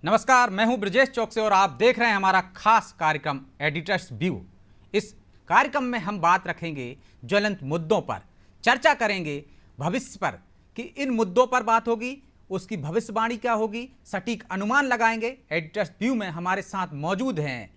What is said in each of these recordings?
नमस्कार, मैं हूं ब्रजेश चौकसे और आप देख रहे हैं हमारा खास कार्यक्रम एडिटर्स व्यू। इस कार्यक्रम में हम बात रखेंगे ज्वलंत मुद्दों पर, चर्चा करेंगे भविष्य पर कि इन मुद्दों पर बात होगी, उसकी भविष्यवाणी क्या होगी, सटीक अनुमान लगाएंगे। एडिटर्स व्यू में हमारे साथ मौजूद हैं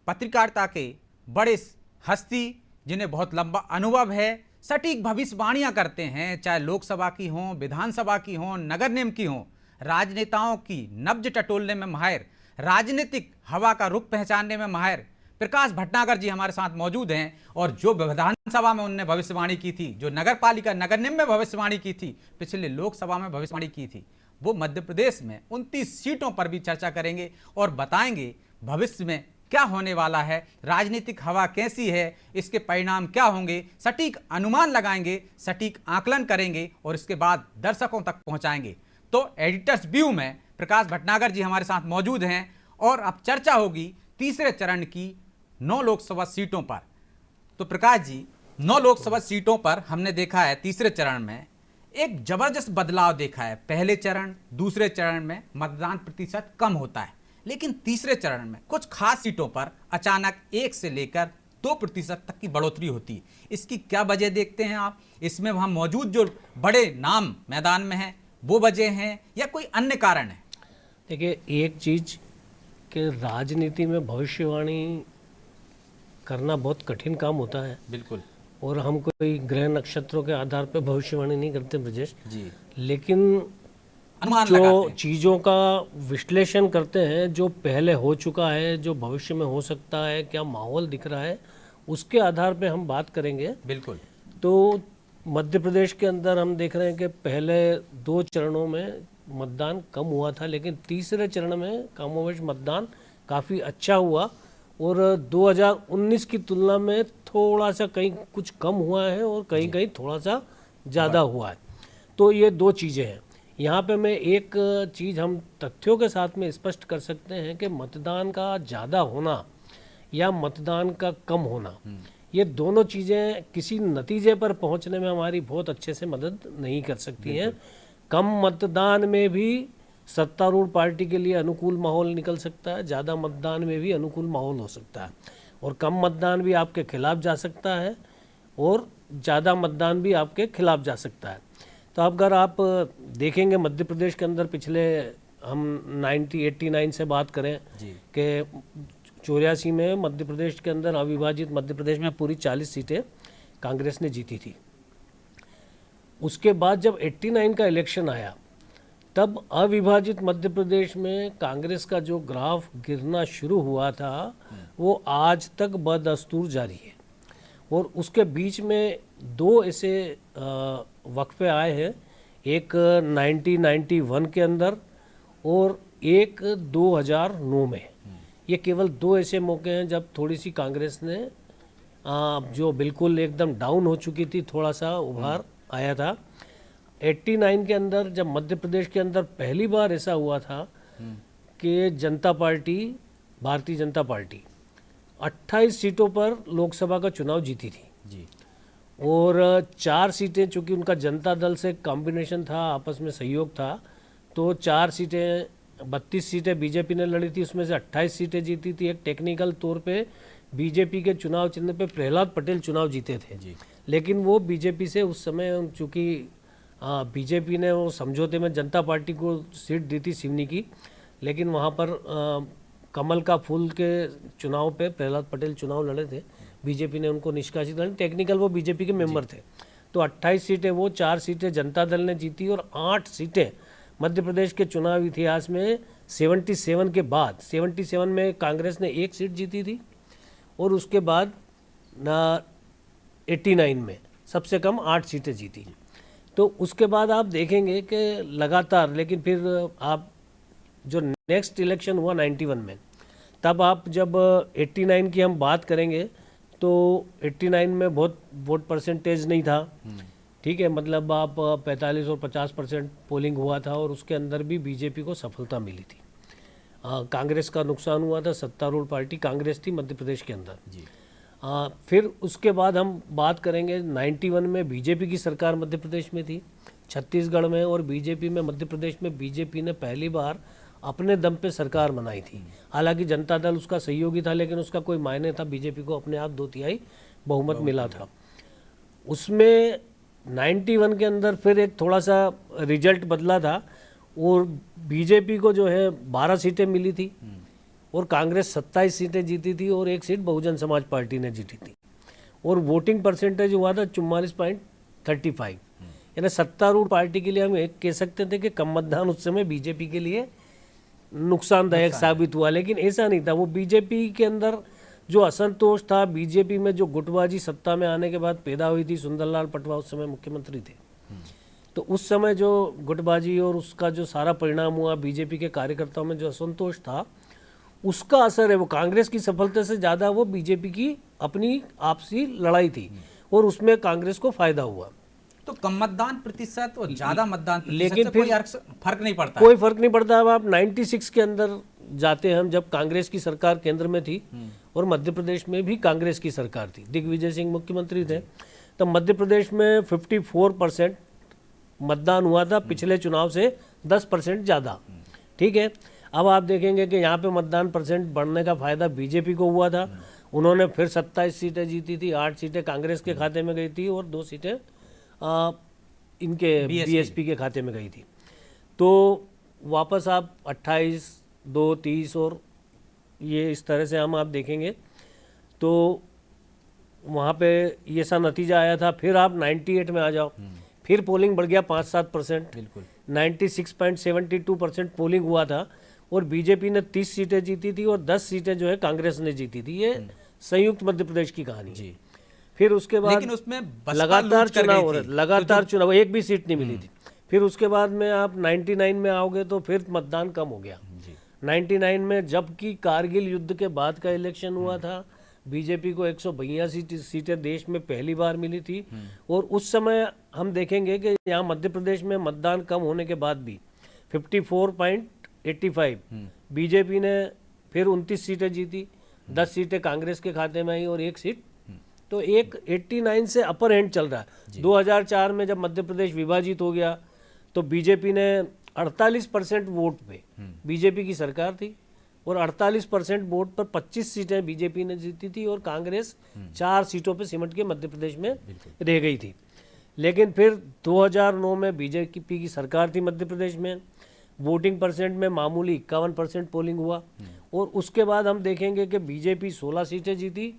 पत्रकारिता के बड़े हस्ती जिन्हें बहुत लंबा अनुभव है, सटीक भविष्यवाणियां करते हैं, चाहे लोकसभा की हों, विधानसभा की हों, नगर निगम की हों। राजनेताओं की नब्ज टटोलने में माहिर, राजनीतिक हवा का रुख पहचानने में माहिर प्रकाश भटनागर जी हमारे साथ मौजूद हैं। और जो विधानसभा में उन्होंने भविष्यवाणी की थी, जो नगर पालिका नगर निगम में भविष्यवाणी की थी, पिछले लोकसभा में भविष्यवाणी की थी, वो मध्य प्रदेश में 29 सीटों पर भी चर्चा करेंगे और बताएंगे भविष्य में क्या होने वाला है, राजनीतिक हवा कैसी है, इसके परिणाम क्या होंगे, सटीक अनुमान लगाएंगे, सटीक आकलन करेंगे और इसके बाद दर्शकों तक पहुंचाएंगे। तो एडिटर्स व्यू में प्रकाश भटनागर जी हमारे साथ मौजूद हैं और अब चर्चा होगी तीसरे चरण की 9 लोकसभा सीटों पर। तो प्रकाश जी, 9 लोकसभा सीटों पर हमने देखा है तीसरे चरण में एक जबरदस्त बदलाव देखा है। पहले चरण दूसरे चरण में मतदान प्रतिशत कम होता है, लेकिन तीसरे चरण में कुछ खास सीटों पर अचानक 1 से लेकर 2% तक की बढ़ोतरी होती है। इसकी क्या वजह देखते हैं आप? इसमें वहां मौजूद जो बड़े नाम मैदान में हैं वो वजह हैं या कोई अन्य कारण है? देखिए, एक चीज़ कि राजनीति में भविष्यवाणी करना बहुत कठिन काम होता है। बिल्कुल। और हम कोई ग्रह नक्षत्रों के आधार पर भविष्यवाणी नहीं करते ब्रजेश जी। लेकिन अनुमान जो लगाते हैं। चीज़ों का विश्लेषण करते हैं, जो पहले हो चुका है, जो भविष्य में हो सकता है, क्या माहौल दिख रहा है, उसके आधार पे हम बात करेंगे। बिल्कुल। तो मध्य प्रदेश के अंदर हम देख रहे हैं कि पहले 2 चरणों में मतदान कम हुआ था, लेकिन तीसरे चरण में कमोवेश मतदान काफ़ी अच्छा हुआ और 2019 की तुलना में थोड़ा सा कहीं कुछ कम हुआ है और कहीं कहीं थोड़ा सा ज़्यादा हुआ है। तो ये 2 चीज़ें हैं। यहाँ पे मैं एक चीज़ हम तथ्यों के साथ में स्पष्ट कर सकते हैं कि मतदान का ज़्यादा होना या मतदान का कम होना, ये दोनों चीज़ें किसी नतीजे पर पहुंचने में हमारी बहुत अच्छे से मदद नहीं कर सकती हैं। कम मतदान में भी सत्तारूढ़ पार्टी के लिए अनुकूल माहौल निकल सकता है, ज़्यादा मतदान में भी अनुकूल माहौल हो सकता है, और कम मतदान भी आपके खिलाफ जा सकता है और ज़्यादा मतदान भी आपके खिलाफ जा सकता है। तो अगर आप देखेंगे मध्य प्रदेश के अंदर पिछले हम 1989 से बात करें कि 84 में मध्य प्रदेश के अंदर अविभाजित मध्य प्रदेश में पूरी 40 सीटें कांग्रेस ने जीती थी। उसके बाद जब 89 का इलेक्शन आया, तब अविभाजित मध्य प्रदेश में कांग्रेस का जो ग्राफ गिरना शुरू हुआ था वो आज तक बदस्तूर जारी है। और उसके बीच में 2 ऐसे वक्फे आए हैं, एक 1991 के अंदर और एक 2009 में। ये केवल 2 ऐसे मौके हैं जब थोड़ी सी कांग्रेस ने जो बिल्कुल एकदम डाउन हो चुकी थी, थोड़ा सा उभार आया था। 89 के अंदर जब मध्य प्रदेश के अंदर पहली बार ऐसा हुआ था कि जनता पार्टी, भारतीय जनता पार्टी 28 सीटों पर लोकसभा का चुनाव जीती थी जी। और 4 सीटें, चूँकि उनका जनता दल से कॉम्बिनेशन था, आपस में सहयोग था, तो 4 सीटें 32 सीटें बीजेपी ने लड़ी थी, उसमें से 28 सीटें जीती थी। एक टेक्निकल तौर पे बीजेपी के चुनाव चिन्ह पे प्रहलाद पटेल चुनाव जीते थे जी। लेकिन वो बीजेपी से उस समय, चूँकि बीजेपी ने वो समझौते में जनता पार्टी को सीट दी थी सिवनी की, लेकिन वहाँ पर कमल का फूल के चुनाव पे प्रहलाद पटेल चुनाव लड़े थे, बीजेपी ने उनको निष्कासित कर, टेक्निकल वो बीजेपी के मेंबर थे। तो 28 सीटें वो, 4 सीटें जनता दल ने जीती और 8 सीटें मध्य प्रदेश के चुनाव इतिहास में 77 के बाद, 77 में कांग्रेस ने 1 सीट जीती थी और उसके बाद 89 में सबसे कम 8 सीटें जीती। तो उसके बाद आप देखेंगे कि लगातार, लेकिन फिर आप जो नेक्स्ट इलेक्शन हुआ 91 में, तब आप जब 89 की हम बात करेंगे तो 89 में बहुत वोट परसेंटेज नहीं था, ठीक है, मतलब आप 45 और 50% पोलिंग हुआ था और उसके अंदर भी बीजेपी को सफलता मिली थी। कांग्रेस का नुकसान हुआ था, सत्तारूढ़ पार्टी कांग्रेस थी मध्य प्रदेश के अंदर जी। फिर उसके बाद हम बात करेंगे 91 में बीजेपी की सरकार मध्य प्रदेश में थी, छत्तीसगढ़ में, और बीजेपी में मध्य प्रदेश में बीजेपी ने पहली बार अपने दम पे सरकार बनाई थी। हालांकि जनता दल उसका सहयोगी था, लेकिन उसका कोई मायने था, बीजेपी को अपने आप 2/3 बहुमत मिला था। उसमें 91 के अंदर फिर एक थोड़ा सा रिजल्ट बदला था और बीजेपी को जो है 12 सीटें मिली थी और कांग्रेस 27 सीटें जीती थी और 1 सीट बहुजन समाज पार्टी ने जीती थी और वोटिंग परसेंटेज हुआ था 44.35। यानी सत्तारूढ़ पार्टी के लिए हम एक कह सकते थे कि कम मतदान उस समय बीजेपी के लिए नुकसानदायक साबित हुआ, लेकिन ऐसा नहीं था। वो बीजेपी के अंदर जो असंतोष था, बीजेपी में जो गुटबाजी सत्ता में आने के बाद पैदा हुई थी, सुंदरलाल पटवा उस समय मुख्यमंत्री थे, तो उस समय जो गुटबाजी और उसका जो सारा परिणाम हुआ, बीजेपी के कार्यकर्ताओं में जो असंतोष था, उसका असर है। वो कांग्रेस की सफलता से ज़्यादा वो बीजेपी की अपनी आपसी लड़ाई थी और उसमें कांग्रेस को फायदा हुआ। तो कम मतदान प्रतिशत और ज्यादा मतदान प्रतिशत लेकिन से फिर कोई फर्क नहीं पड़ता। कोई फर्क नहीं पड़ता। अब आप 96 के अंदर जाते हैं हम, जब कांग्रेस की सरकार केंद्र में थी और मध्य प्रदेश में भी कांग्रेस की सरकार थी, दिग्विजय सिंह मुख्यमंत्री थे, तब मध्य प्रदेश में 54% मतदान हुआ था, पिछले चुनाव से 10% ज़्यादा। ठीक है, अब आप देखेंगे कि यहाँ पे मतदान परसेंट बढ़ने का फायदा बीजेपी को हुआ था। उन्होंने फिर 27 सीटें जीती थी, 8 सीटें कांग्रेस के खाते में गई थी और 2 सीटें इनके बीएसपी के खाते में गई थी। तो वापस आप 28, 2, 30 और ये इस तरह से हम आप देखेंगे तो वहाँ पे ये सा नतीजा आया था। फिर आप 98 में आ जाओ, फिर पोलिंग बढ़ गया 5-7%, बिल्कुल 96.72% पोलिंग हुआ था और बीजेपी ने 30 सीटें जीती थी और 10 सीटें जो है कांग्रेस ने जीती थी। ये संयुक्त मध्य प्रदेश की कहानी जी। फिर उसके बाद लेकिन उसमें बसपा लगातार लूट कर चुनाव गई हो रहे, थी। लगातार चुनाव, एक भी सीट नहीं मिली थी। फिर उसके बाद में आप 99 में आओगे तो फिर मतदान कम हो गया। 99 में जबकि कारगिल युद्ध के बाद का इलेक्शन हुआ था, बीजेपी को 182 सीटें देश में पहली बार मिली थी और उस समय हम देखेंगे कि यहाँ मध्य प्रदेश में मतदान कम होने के बाद भी 54.85 बीजेपी ने फिर 29 सीटें जीती, 10 सीटें कांग्रेस के खाते में आई और 1 सीट, तो एक 89 से अपर हैंड चल रहा है। 2004 में जब मध्य प्रदेश विभाजित हो गया तो बीजेपी ने 48% वोट पे बीजेपी की सरकार थी और 48% वोट पर 25 सीटें बीजेपी ने जीती थी और कांग्रेस 4 सीटों पे सिमट के मध्य प्रदेश में रह गई थी। लेकिन फिर 2009 में बीजेपी की सरकार थी मध्य प्रदेश में, वोटिंग परसेंट में मामूली 51% पोलिंग हुआ और उसके बाद हम देखेंगे कि बीजेपी 16 सीटें जीती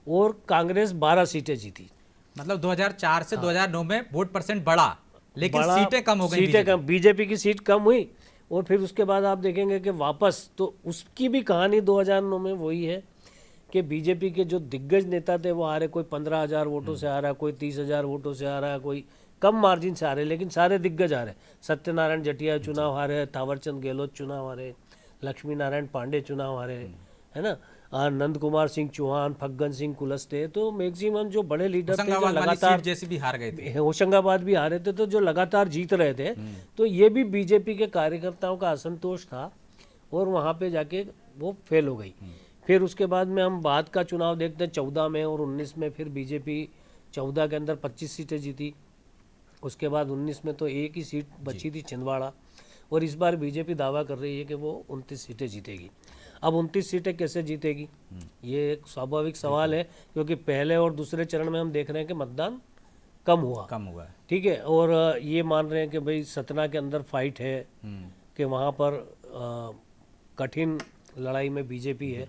और कांग्रेस 12 सीटें जीती। मतलब 2004 से 2009 में वोट परसेंट बढ़ा, लेकिन सीटें कम हो गई, सीटें कम, बीजेपी की सीट कम हुई और फिर उसके बाद आप देखेंगे कि वापस तो उसकी भी कहानी 2009 में वही है कि बीजेपी के जो दिग्गज नेता थे वो आ रहे, कोई 15,000 वोटों से आ रहा है, कोई 30,000 वोटों से आ रहा है, कोई कम मार्जिन से आ रहे, लेकिन सारे दिग्गज आ रहे। सत्यनारायण जटिया चुनाव हारे, थावरचंद गहलोत चुनाव हारे, लक्ष्मी नारायण पांडे चुनाव हारे, है ना, नंद कुमार सिंह चौहान, फग्गन सिंह कुलस्ते, तो मैक्सिमम जो बड़े लीडर थे जो लगातार, जैसी भी हार गए थे, होशंगाबाद भी हारे थे, तो जो लगातार जीत रहे थे, तो ये भी बीजेपी के कार्यकर्ताओं का असंतोष था और वहाँ पे जाके वो फेल हो गई। फिर उसके बाद में हम बाद का चुनाव देखते हैं 14 में और 19 में, फिर बीजेपी 14 के अंदर 25 सीटें जीती, उसके बाद 19 में तो एक ही सीट बची थी छिंदवाड़ा और इस बार बीजेपी दावा कर रही है कि वो 29 सीटें जीतेगी। अब 29 सीटें कैसे जीतेगी, ये एक स्वाभाविक सवाल है, क्योंकि पहले और दूसरे चरण में हम देख रहे हैं कि मतदान कम हुआ, ठीक है, और ये मान रहे हैं कि भाई सतना के अंदर फाइट है कि वहाँ पर कठिन लड़ाई में बीजेपी है,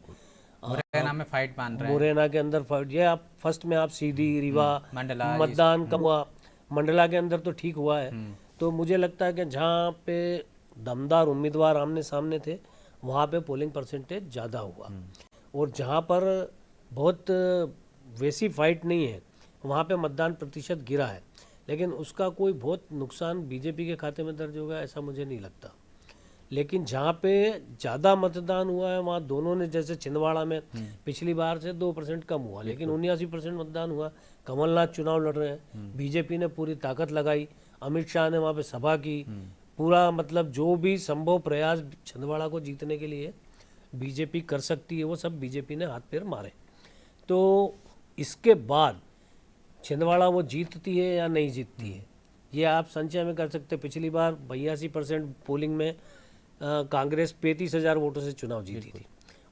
मुरैना में फाइट मान रहे हैं, मुरैना के अंदर फाइट, ये आप फर्स्ट में आप सीधी रीवा मतदान कम हुआ, मंडला के अंदर तो ठीक हुआ है। तो मुझे लगता है कि जहाँ पे दमदार उम्मीदवार आमने सामने थे वहाँ पे पोलिंग परसेंटेज ज़्यादा हुआ और जहाँ पर बहुत वैसी फाइट नहीं है वहाँ पे मतदान प्रतिशत गिरा है, लेकिन उसका कोई बहुत नुकसान बीजेपी के खाते में दर्ज होगा ऐसा मुझे नहीं लगता। लेकिन जहाँ पे ज़्यादा मतदान हुआ है वहाँ दोनों ने, जैसे छिंदवाड़ा में पिछली बार से 2% कम हुआ, लेकिन 79% मतदान हुआ। कमलनाथ चुनाव लड़ रहे हैं, बीजेपी ने पूरी ताकत लगाई, अमित शाह ने वहाँ पे सभा की, पूरा मतलब जो भी संभव प्रयास छिंदवाड़ा को जीतने के लिए बीजेपी कर सकती है वो सब बीजेपी ने हाथ पैर मारे। तो इसके बाद छिंदवाड़ा वो जीतती है या नहीं जीतती है ये आप संचय में कर सकते। पिछली बार 82% पोलिंग में कांग्रेस 35,000 वोटों से चुनाव जीती थी,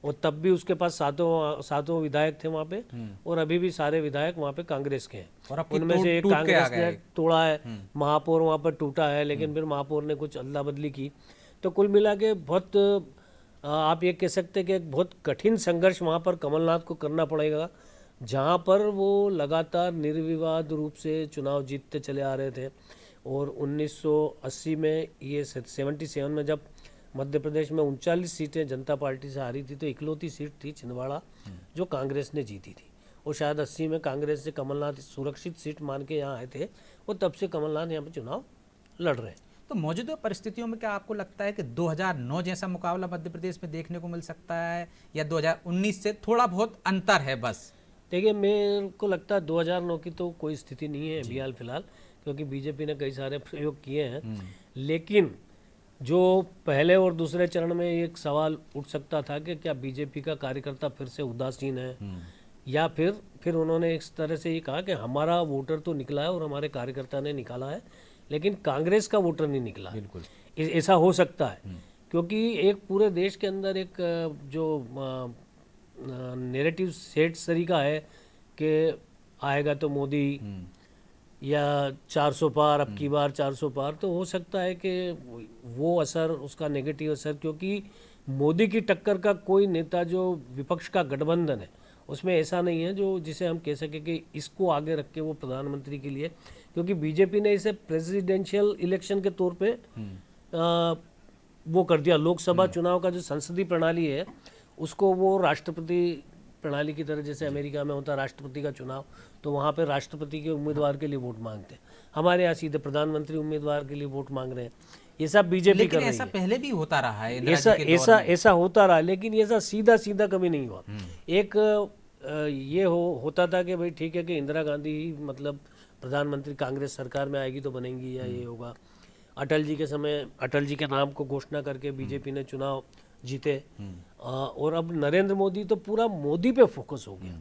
और तब भी उसके पास सातों विधायक थे वहाँ पे, और अभी भी सारे विधायक वहाँ पे कांग्रेस के हैं। और अब उनमें से एक टूट के आ कांग्रेस गया ने तोड़ा है, महापौर वहाँ पर टूटा है, लेकिन फिर महापौर ने कुछ अदला बदली की। तो कुल मिला के बहुत आप ये कह सकते हैं कि एक बहुत कठिन संघर्ष वहाँ पर कमलनाथ को करना पड़ेगा, जहाँ पर वो लगातार निर्विवाद रूप से चुनाव जीतते चले आ रहे थे। और 1980 में ये 77 में जब मध्य प्रदेश में 39 सीटें जनता पार्टी से हारी थी, तो इकलौती सीट थी छिंदवाड़ा जो कांग्रेस ने जीती थी, और शायद 80 में कांग्रेस से कमलनाथ सुरक्षित सीट मान के यहाँ आए थे, और तब से कमलनाथ यहाँ पे चुनाव लड़ रहे हैं। तो मौजूदा परिस्थितियों में क्या आपको लगता है कि 2009 जैसा मुकाबला मध्य प्रदेश में देखने को मिल सकता है, या 2019 से थोड़ा बहुत अंतर है बस? देखिए, मेरे को लगता है 2009 की तो कोई स्थिति नहीं है अभी हाल फिलहाल, क्योंकि बीजेपी ने कई सारे प्रयोग किए हैं। लेकिन जो पहले और दूसरे चरण में एक सवाल उठ सकता था कि क्या बीजेपी का कार्यकर्ता फिर से उदासीन है, या फिर उन्होंने इस तरह से ये कहा कि हमारा वोटर तो निकला है और हमारे कार्यकर्ता ने निकाला है, लेकिन कांग्रेस का वोटर नहीं निकला। बिल्कुल ऐसा हो सकता है, क्योंकि एक पूरे देश के अंदर एक जो नैरेटिव सेट तरीका है कि आएगा तो मोदी, या 400 पार, अब की बार 400 पार, तो हो सकता है कि वो असर, उसका नेगेटिव असर, क्योंकि मोदी की टक्कर का कोई नेता जो विपक्ष का गठबंधन है उसमें ऐसा नहीं है जो जिसे हम कह सके कि इसको आगे रख के वो प्रधानमंत्री के लिए, क्योंकि बीजेपी ने इसे प्रेसिडेंशियल इलेक्शन के तौर पे वो कर दिया। लोकसभा चुनाव का जो संसदीय प्रणाली है उसको वो राष्ट्रपति प्रणाली की तरह, जैसे अमेरिका में होता राष्ट्रपति का चुनाव, तो वहाँ पे राष्ट्रपति के उम्मीदवार के लिए वोट मांगते हैं। हमारे यहाँ सीधे प्रधानमंत्री उम्मीदवार के लिए वोट मांग रहे हैं। ये सब बीजेपी कर रही है। ऐसा पहले भी होता रहा है, ऐसा होता रहा, लेकिन ये सीधा सीधा कभी नहीं हुआ। एक ये होता था कि भाई ठीक है कि इंदिरा गांधी ही मतलब प्रधानमंत्री, कांग्रेस सरकार में आएगी तो बनेंगी, या ये होगा। अटल जी के समय अटल जी के नाम को घोषणा करके बीजेपी ने चुनाव जीते, और अब नरेंद्र मोदी तो पूरा मोदी पे फोकस हो गया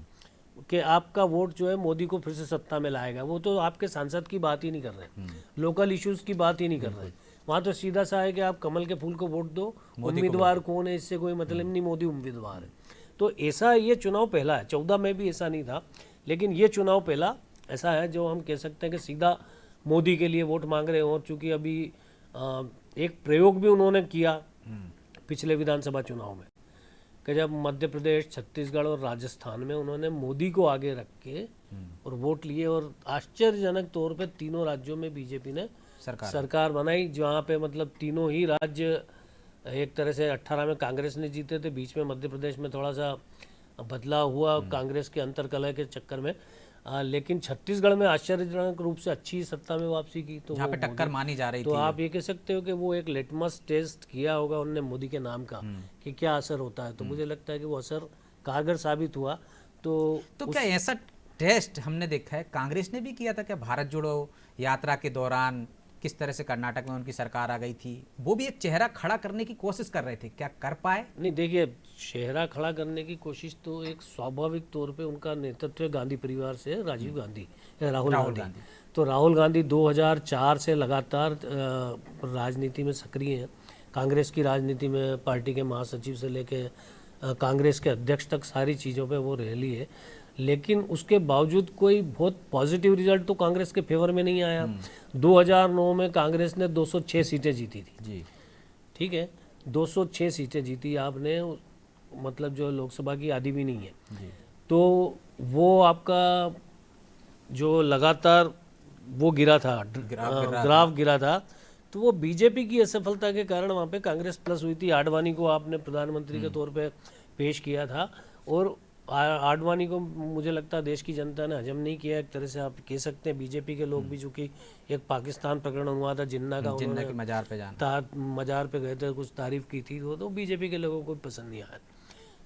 कि आपका वोट जो है मोदी को फिर से सत्ता में लाएगा। वो तो आपके सांसद की बात ही नहीं कर रहे, लोकल इश्यूज की बात ही नहीं कर रहे। वहाँ तो सीधा सा है कि आप कमल के फूल को वोट दो, उम्मीदवार कौन है इससे कोई मतलब नहीं, मोदी उम्मीदवार है। तो ऐसा ये चुनाव पहला है। 14 में भी ऐसा नहीं था, लेकिन ये चुनाव पहला ऐसा है जो हम कह सकते हैं कि सीधा मोदी के लिए वोट मांग रहे हैं। और चूंकि अभी एक प्रयोग भी उन्होंने किया पिछले विधानसभा चुनाव में, कि जब मध्य प्रदेश, छत्तीसगढ़ और राजस्थान में उन्होंने मोदी को आगे रख के और वोट लिए, और आश्चर्यजनक तौर पे तीनों राज्यों में बीजेपी ने सरकार बनाई, जहाँ पे मतलब तीनों ही राज्य एक तरह से 18 में कांग्रेस ने जीते थे, बीच में मध्य प्रदेश में थोड़ा सा बदलाव हुआ कांग्रेस के अंतर्कलह के चक्कर में, लेकिन छत्तीसगढ़ में आश्चर्यजनक रूप से अच्छी सत्ता में वापसी की, तो जहाँ पे टक्कर मानी जा रही तो थी। आप ये कह सकते हो कि वो एक लिटमस टेस्ट किया होगा उन्होंने मोदी के नाम का कि क्या असर होता है। तो मुझे लगता है कि वो असर कारगर साबित हुआ। तो क्या ऐसा टेस्ट हमने देखा है कांग्रेस ने भी किया था? क्या भारत जोड़ो यात्रा के दौरान किस तरह से कर्नाटक में उनकी सरकार आ गई थी, वो भी एक चेहरा खड़ा करने की कोशिश कर रहे थे, क्या कर पाए? नहीं, देखिए, चेहरा खड़ा करने की कोशिश तो एक स्वाभाविक तौर पे उनका नेतृत्व गांधी परिवार से, राजीव गांधी, राहुल गांधी। तो राहुल गांधी 2004 से लगातार राजनीति में सक्रिय हैं। कांग्रेस की राजनीति में पार्टी के महासचिव से लेके कांग्रेस के अध्यक्ष तक सारी चीज़ों पे वो रह ली है, लेकिन उसके बावजूद कोई बहुत पॉजिटिव रिजल्ट तो कांग्रेस के फेवर में नहीं आया। 2009 में कांग्रेस ने 206 सीटें जीती थी जी, ठीक है, 206 सीटें जीती आपने, मतलब जो लोकसभा की आधी भी नहीं है जी। तो वो आपका जो लगातार वो गिरा था, ग्राफ गिरा था, तो वो बीजेपी की असफलता के कारण वहाँ पे कांग्रेस प्लस हुई थी। आडवाणी को आपने प्रधानमंत्री के तौर पे पेश किया था, और आडवाणी को मुझे लगता है देश की जनता ने हजम नहीं किया, एक तरह से आप कह सकते हैं। बीजेपी के लोग भी, चूंकि एक पाकिस्तान प्रकरण हुआ था जिन्ना का, जिन्ना के मजार पे जाना, मजार पे गए थे, कुछ तारीफ की थी, तो बीजेपी के लोगों को पसंद नहीं आया,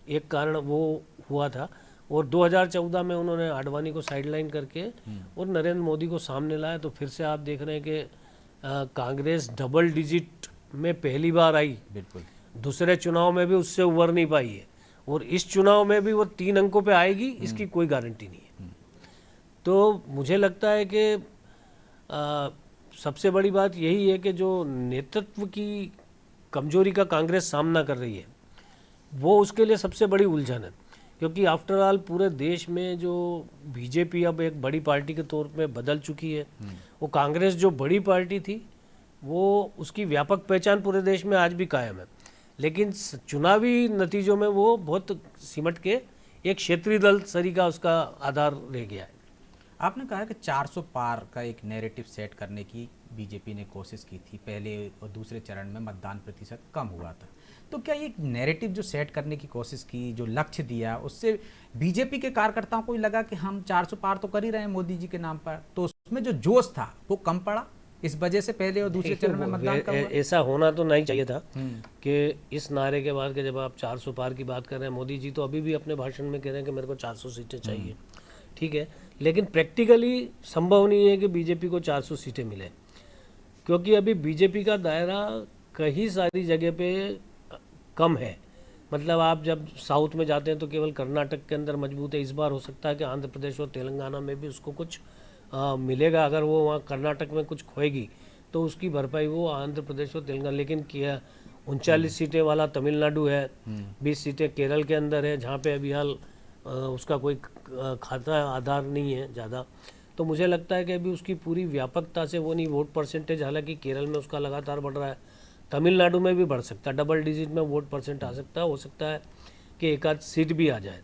एक कारण वो हुआ था। और 2014 में उन्होंने आडवाणी को साइडलाइन करके और नरेंद्र मोदी को सामने लाया, तो फिर से आप देख रहे हैं कि कांग्रेस डबल डिजिट में पहली बार आई। बिल्कुल, दूसरे चुनाव में भी उससे उबर नहीं पाई है, और इस चुनाव में भी वो 3 अंकों पे आएगी, इसकी कोई गारंटी नहीं है। तो मुझे लगता है कि सबसे बड़ी बात यही है कि जो नेतृत्व की कमजोरी का कांग्रेस सामना कर रही है वो उसके लिए सबसे बड़ी उलझन है, क्योंकि आफ्टर ऑल पूरे देश में जो बीजेपी अब एक बड़ी पार्टी के तौर पे बदल चुकी है, वो कांग्रेस जो बड़ी पार्टी थी वो उसकी व्यापक पहचान पूरे देश में आज भी कायम है, लेकिन चुनावी नतीजों में वो बहुत सिमट के एक क्षेत्रीय दल सरी का उसका आधार रह गया है। आपने कहा कि 400 पार का एक नैरेटिव सेट करने की बीजेपी ने कोशिश की थी, पहले और दूसरे चरण में मतदान प्रतिशत कम हुआ था, तो क्या ये नैरेटिव जो सेट करने की कोशिश की, जो लक्ष्य दिया, उससे बीजेपी के कार्यकर्ताओं को ही लगा कि हम 400 पार तो कर ही रहे हैं मोदी जी के नाम पर, तो उसमें जो जोश था वो कम पड़ा, इस वजह से पहले और दूसरे चरण में मतदान कम हुआ? ऐसा होना तो नहीं चाहिए था कि इस नारे के बाद कि जब आप 400 पार की बात कर रहे हैं, मोदी जी तो अभी भी अपने भाषण में कह रहे हैं कि मेरे को 400 सीटें चाहिए, ठीक है, लेकिन प्रैक्टिकली संभव नहीं है कि बीजेपी को 400 सीटें मिले, क्योंकि अभी बीजेपी का दायरा कई सारी जगह पे कम है। मतलब आप जब साउथ में जाते हैं तो केवल कर्नाटक के अंदर मजबूत है, इस बार हो सकता है कि आंध्र प्रदेश और तेलंगाना में भी उसको कुछ मिलेगा, अगर वो वहाँ कर्नाटक में कुछ खोएगी तो उसकी भरपाई वो आंध्र प्रदेश और तेलंगाना, लेकिन क्या 39 सीटें वाला तमिलनाडु है, 20 सीटें केरल के अंदर है जहाँ पे अभी हाल उसका कोई खाता आधार नहीं है ज़्यादा, तो मुझे लगता है कि अभी उसकी पूरी व्यापकता से वो नहीं, वोट परसेंटेज हालांकि केरल में उसका लगातार बढ़ रहा है, तमिलनाडु में भी बढ़ सकता है, डबल डिजिट में वोट परसेंट आ सकता है, हो सकता है कि एक आध सीट भी आ जाए,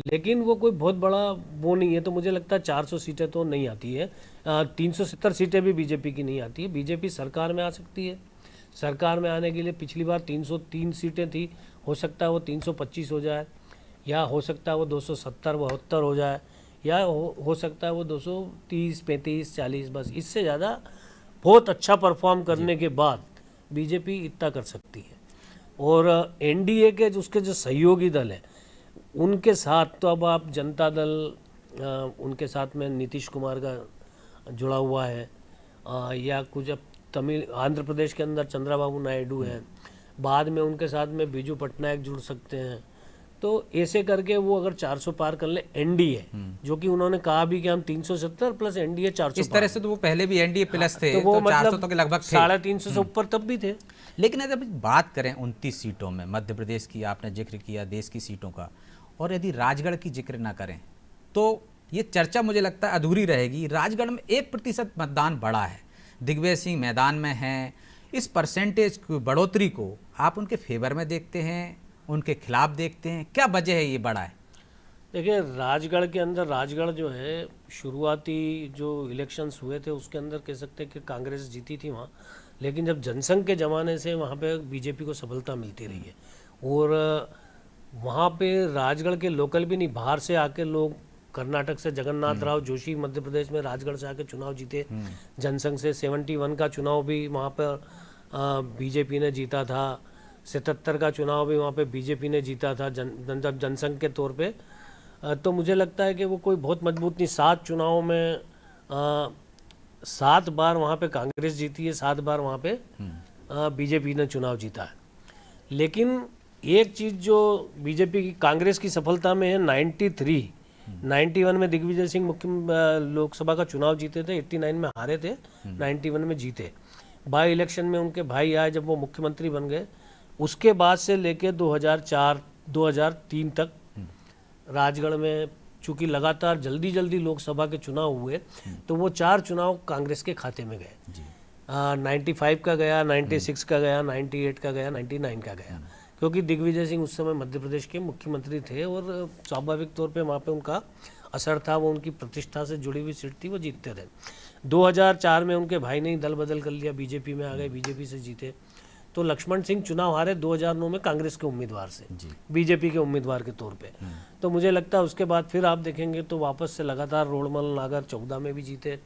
लेकिन वो कोई बहुत बड़ा वो नहीं है, तो मुझे लगता है 400 सीटें तो नहीं आती है, 370 सीटें भी बीजेपी की नहीं आती है। बीजेपी सरकार में आ सकती है, सरकार में आने के लिए पिछली बार 303 सीटें थी, हो सकता है वो 325 हो जाए, या हो सकता है वो 270-72 हो जाए, या हो सकता है वो 230, 35, 40, बस इससे ज़्यादा बहुत अच्छा परफॉर्म करने के बाद बीजेपी इतना कर सकती है। और एनडीए के उसके जो सहयोगी दल हैं उनके साथ तो अब आप जनता दल उनके साथ में नीतीश कुमार का जुड़ा हुआ है, या कुछ अब आंध्र प्रदेश के अंदर चंद्रबाबू नायडू है, बाद में उनके साथ में बीजू पटनायक जुड़ सकते हैं, तो ऐसे करके वो अगर 400 पार कर ले एनडीए, जो कि उन्होंने कहा भी कि हम 370 प्लस एनडीए 400, इस तरह से तो वो पहले भी एनडीए प्लस थे, तो वो तो 400 मतलब तो के लगभग थे, 350 से ऊपर तब भी थे। लेकिन अगर बात करें 29 सीटों में, मध्य प्रदेश की आपने जिक्र किया, देश की सीटों का, और यदि राजगढ़ की जिक्र ना करें तो ये चर्चा मुझे लगता है अधूरी रहेगी। राजगढ़ में 1% मतदान बढ़ा है, दिग्विजय सिंह मैदान में हैं, इस परसेंटेज की बढ़ोतरी को आप उनके फेवर में देखते हैं, उनके खिलाफ देखते हैं, क्या वजह है ये बढ़ा है? देखिए राजगढ़ के अंदर, राजगढ़ जो है शुरुआती जो इलेक्शंस हुए थे उसके अंदर कह सकते हैं कि कांग्रेस जीती थी वहाँ, लेकिन जब जनसंघ के ज़माने से वहाँ पे बीजेपी को सफलता मिलती रही है, और वहाँ पे राजगढ़ के लोकल भी नहीं, बाहर से आके लोग, कर्नाटक से जगन्नाथ राव जोशी मध्य प्रदेश में राजगढ़ से आके चुनाव जीते, जनसंघ से 71 का चुनाव भी वहाँ पर बीजेपी ने जीता था, 77 का चुनाव भी वहाँ पे बीजेपी ने जीता था जनसंघ के तौर पे, तो मुझे लगता है कि वो कोई बहुत मजबूत नहीं। 7 चुनावों में 7 बार वहाँ पे कांग्रेस जीती है, 7 बार वहाँ पे बीजेपी ने चुनाव जीता है। लेकिन एक चीज़ जो बीजेपी की, कांग्रेस की सफलता में है, 91 में दिग्विजय सिंह मुख्य लोकसभा का चुनाव जीते थे, 89 में हारे थे, 91 में जीते। बाई इलेक्शन में उनके भाई आए जब वो मुख्यमंत्री बन गए, उसके बाद से लेके 2004-2003 तक राजगढ़ में चूंकि लगातार जल्दी लोकसभा के चुनाव हुए, तो वो 4 चुनाव कांग्रेस के खाते में गए। 95 का गया, 96 का गया, 98 का गया, 99 का गया, क्योंकि दिग्विजय सिंह उस समय मध्य प्रदेश के मुख्यमंत्री थे और स्वाभाविक तौर पे वहाँ पे उनका असर था, वो उनकी प्रतिष्ठा से जुड़ी हुई सीट थी, वो जीतते थे। 2004 में उनके भाई ने ही दल बदल कर लिया, बीजेपी में आ गए, बीजेपी से जीते। तो लक्ष्मण सिंह चुनाव हारे 2009 में कांग्रेस के उम्मीदवार से, बीजेपी के उम्मीदवार के तौर पे। तो मुझे लगता है उसके बाद फिर आप देखेंगे तो वापस से लगातार रोड़मल नागर 14 में भी जीते,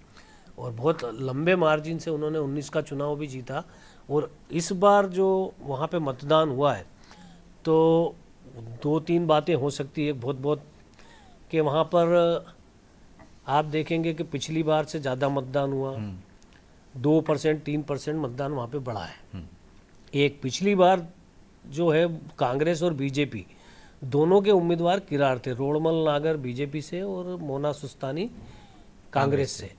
और बहुत लंबे मार्जिन से उन्होंने 19 का चुनाव भी जीता। और इस बार जो वहाँ पे मतदान हुआ है, तो 2-3 बातें हो सकती है बहुत कि वहाँ पर आप देखेंगे कि पिछली बार से ज़्यादा मतदान हुआ, 2%, 3% मतदान वहाँ पे बढ़ा है। एक पिछली बार जो है कांग्रेस और बीजेपी दोनों के उम्मीदवार किरार थे, रोड़मल नागर बीजेपी से और मोना सुस्तानी कांग्रेस से।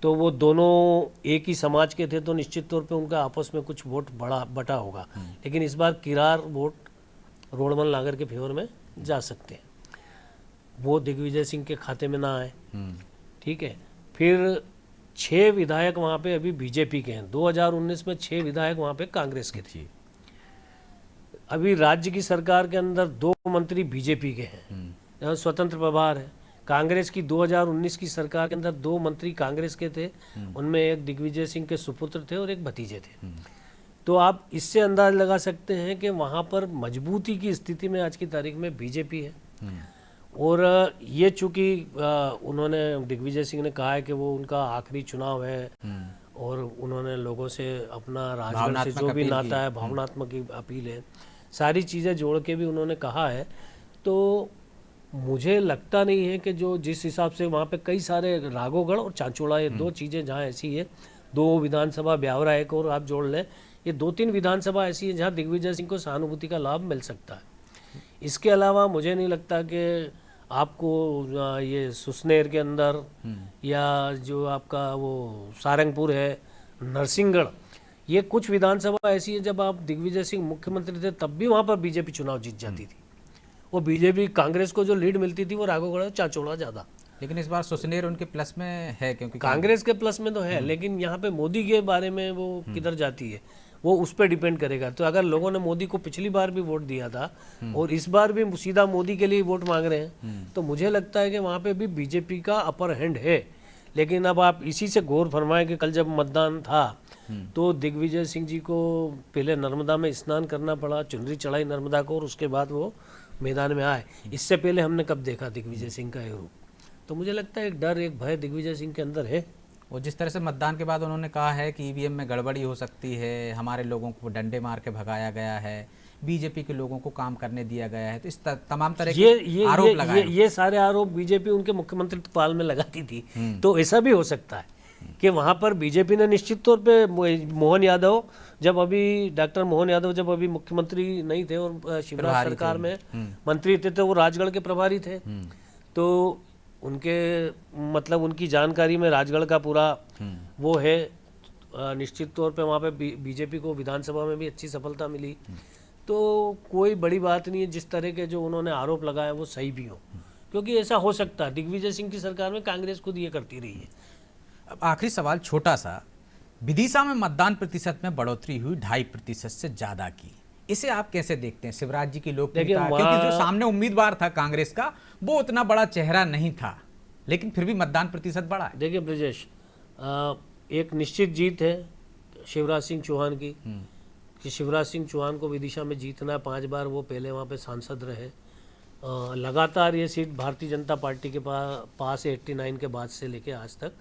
तो वो दोनों एक ही समाज के थे, तो निश्चित तौर पे उनका आपस में कुछ वोट बटा होगा। लेकिन इस बार किरार वोट रोडमल नागर के फेवर में जा सकते हैं, वो दिग्विजय सिंह के खाते में ना आए। ठीक है, फिर 6 विधायक वहाँ पे अभी बीजेपी के हैं। 2019 में 6 विधायक वहाँ पे कांग्रेस के थे। अभी राज्य की सरकार के अंदर 2 मंत्री बीजेपी के हैं, स्वतंत्र प्रभार है। कांग्रेस की 2019 की सरकार के अंदर 2 मंत्री कांग्रेस के थे, उनमें एक दिग्विजय सिंह के सुपुत्र थे और एक भतीजे थे। तो आप इससे अंदाज लगा सकते हैं कि वहाँ पर मजबूती की स्थिति में आज की तारीख में बीजेपी है। और ये चूंकि उन्होंने, दिग्विजय सिंह ने कहा है कि वो उनका आखिरी चुनाव है और उन्होंने लोगों से अपना राजगढ़ से जो भी नाता है, भावनात्मक अपील है, सारी चीज़ें जोड़ के भी उन्होंने कहा है। तो मुझे लगता नहीं है कि जो जिस हिसाब से वहाँ पे कई सारे राघोगढ़ और चांचोड़ा, ये 2 चीज़ें जहाँ ऐसी है, 2 विधानसभा, ब्यावरा एक और आप जोड़ लें, ये 2-3 विधानसभा ऐसी है जहाँ दिग्विजय सिंह को सहानुभूति का लाभ मिल सकता है। इसके अलावा मुझे नहीं लगता कि आपको ये सुसनेर के अंदर या जो आपका वो सारंगपुर है, नरसिंहगढ़, ये कुछ विधानसभा ऐसी है जब आप दिग्विजय सिंह मुख्यमंत्री थे तब भी वहाँ पर बीजेपी चुनाव जीत जाती थी। वो बीजेपी कांग्रेस को जो लीड मिलती थी वो राघोगढ़ चांचोड़ा ज़्यादा। लेकिन इस बार सुसनेर उनके प्लस में है, क्योंकि कांग्रेस के प्लस में तो है, लेकिन यहाँ पे मोदी के बारे में वो किधर जाती है वो उस पर डिपेंड करेगा। तो अगर लोगों ने मोदी को पिछली बार भी वोट दिया था और इस बार भी सीधा मोदी के लिए वोट मांग रहे हैं, तो मुझे लगता है कि वहाँ पे भी बीजेपी का अपर हैंड है। लेकिन अब आप इसी से गौर फरमाएं कि कल जब मतदान था तो दिग्विजय सिंह जी को पहले नर्मदा में स्नान करना पड़ा, चुनरी चढ़ाई नर्मदा को, और उसके बाद वो मैदान में आए। इससे पहले हमने कब देखा दिग्विजय सिंह का ये रूप? तो मुझे लगता है एक डर, एक भय दिग्विजय सिंह के अंदर है। और जिस तरह से मतदान के बाद उन्होंने कहा है कि ईवीएम में गड़बड़ी हो सकती है, हमारे लोगों को डंडे मार के भगाया गया है, बीजेपी के लोगों को काम करने दिया गया है, तो इस तमाम तरह के आरोप लगाए। ये सारे आरोप बीजेपी उनके मुख्यमंत्री पाल में लगाती थी। तो ऐसा भी हो सकता है कि वहाँ पर बीजेपी ने निश्चित तौर पे मोहन यादव, जब अभी डॉक्टर मोहन यादव जब अभी मुख्यमंत्री नहीं थे और शिवराज सरकार में मंत्री थे, तो वो राजगढ़ के प्रभारी थे। तो उनके मतलब उनकी जानकारी में राजगढ़ का पूरा वो है। निश्चित तौर पे वहाँ पे बीजेपी को विधानसभा में भी अच्छी सफलता मिली। तो कोई बड़ी बात नहीं है, जिस तरह के जो उन्होंने आरोप लगाए वो सही भी हो, क्योंकि ऐसा हो सकता है। दिग्विजय सिंह की सरकार में कांग्रेस खुद ये करती रही है। अब आखिरी सवाल छोटा सा, विदिशा में मतदान प्रतिशत में बढ़ोतरी हुई 2.5% से ज़्यादा की, इसे आप कैसे देखते हैं? शिवराज जी की लोकप्रियता, क्योंकि जो सामने उम्मीदवार था कांग्रेस का वो उतना बड़ा चेहरा नहीं था, लेकिन फिर भी मतदान प्रतिशत बढ़ा है। देखिए ब्रजेश, एक निश्चित जीत है शिवराज सिंह चौहान की, कि शिवराज सिंह चौहान को विदिशा में जीतना, 5 बार वो पहले वहाँ पे सांसद रहे। लगातार ये सीट भारतीय जनता पार्टी के पास 89 के बाद से लेके आज तक।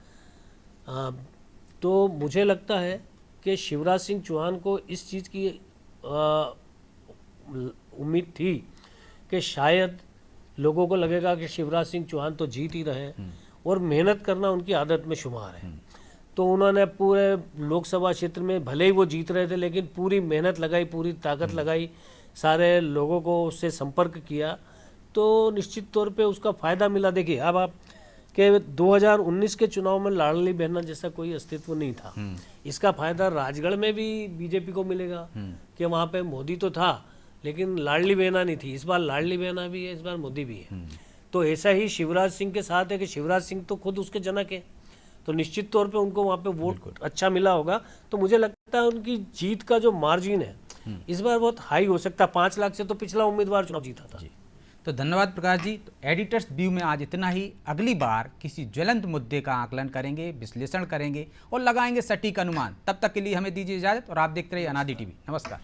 तो मुझे लगता है कि शिवराज सिंह चौहान को इस चीज़ की उम्मीद थी कि शायद लोगों को लगेगा कि शिवराज सिंह चौहान तो जीत ही रहे हैं और मेहनत करना उनकी आदत में शुमार है। तो उन्होंने पूरे लोकसभा क्षेत्र में भले ही वो जीत रहे थे, लेकिन पूरी मेहनत लगाई, पूरी ताकत लगाई, सारे लोगों को उससे संपर्क किया, तो निश्चित तौर पे उसका फ़ायदा मिला। देखिए अब आप कि 2019 के चुनाव में लाडली बहना जैसा कोई अस्तित्व नहीं था। इसका फायदा राजगढ़ में भी बीजेपी को मिलेगा कि वहाँ पे मोदी तो था लेकिन लाडली बहना नहीं थी। इस बार लाडली बहना भी है, इस बार मोदी भी है। तो ऐसा ही शिवराज सिंह के साथ है कि शिवराज सिंह तो खुद उसके जनक है, तो निश्चित तौर पे उनको वहाँ पे वोट अच्छा मिला होगा। तो मुझे लगता है उनकी जीत का जो मार्जिन है इस बार बहुत हाई हो सकता है। 5 लाख से तो पिछला उम्मीदवार चुनाव जीता था। तो धन्यवाद प्रकाश जी। तो एडिटर्स व्यू में आज इतना ही। अगली बार किसी ज्वलंत मुद्दे का आकलन करेंगे, विश्लेषण करेंगे और लगाएंगे सटीक अनुमान। तब तक के लिए हमें दीजिए इजाजत और आप देखते रहिए अनादि टीवी। नमस्कार।